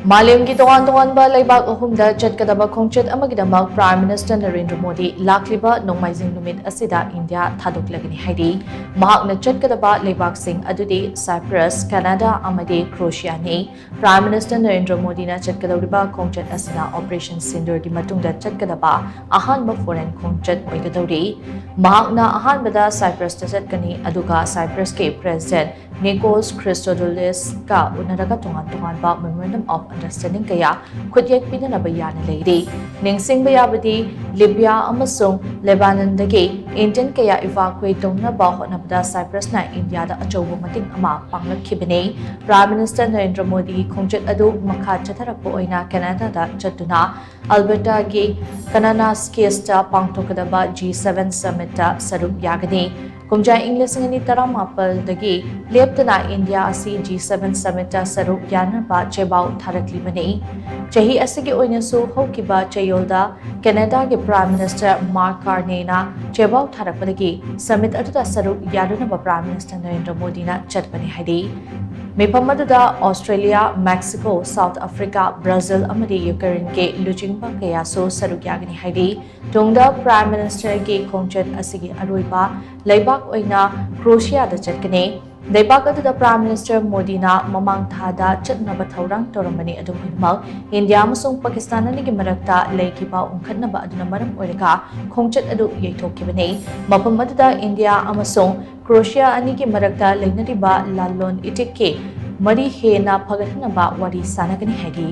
मालेम की तोान तोान लेबाक अहुमदा चटकदबा खोंचत अमगिदमक प्राइम मिनिस्टर नरेंद्र मोदी लाखलिबा नोंमाइजिंग नुमित असिदा इंडिया थादोक्लगनी हाइदि महाकना चटकदबा लेबाकसिंग अदुदि साइप्रस कनाडा अमदि क्रोएशिया ने प्राइम मिनिस्टर नरेंद्र मोदी ना चटकदौरिबा खोंचत असिना ऑपरेशन सिंदूर दी मतुंगदा चटकदबा अहानबा फॉरेन खोंचत ओइगदौरि महाकना अहानबदा साइप्रस चटकनी अदुगा साइप्रस के प्रेसिडेंट निकोस क्रिस्टोडुलिस का उनरगा तोान मेमोरेंडम ऑफ अंडरस्टैंडिंग कया खुद पीनब याना लेरी निंगसिंग याबदी लिबिया अमसुंग लेबाननदगी इंडियन कया इवाक्वेट तौनब होनबदा साइप्रसना इंडियादा अचौब मतिंग अमा पांगलखिबने प्राइम मिनिस्टर नरेंद्र मोदी खोंचत अदु मखा चथरकपो ओइना कनाडादा चतुना अल्बर्टा की कनानास केस्टा पांगथोकदबा G7 समिट सरुक यागनी कुमजा इंग्लिश तरामापल लेप्तना इंडिया G7 समिट सरुक यानबा चेबाउ थारकलिबने चही असगी ओइनसु हौकिबा चयोलदा कनाडा के प्राइम मिनिस्टर मार्क कार्नेना चेबाउ थारकपदगी समिट अदुदा सरुक यादुनबा प्राइम मिनिस्टर नरेंद्र मोदीना चटपने हाइदि मिफम अदुदा Australia Mexico South Africa Brazil अमदी यूक्रेन के लुचिंगबा कयासु सरुक यागनी हाइदि तुंगदा प्राइम मिनिस्टर की खोंचत असगी अरोइबा लेबाक ओइना क्रोएशिया दा चटकने लेबाक अदुदा प्राइम मिनिस्टर मोदीना ममांग थादा चटनबा थौरांग तौरमबनी अदुमक इंडिया अमसुंग पाकिस्तान अनिगी मरक्ता लेखिबा उंखटनबा अदुना मरम ओइरगा खोंचत अदु यैथोकिबने मफम अदुदा इंडिया अमसुंग क्रोएशिया अनिगी मरक्ता लेनरिबा लालोन इटिक के मरी हेना फगटनबा वारी सानगनी हाइदि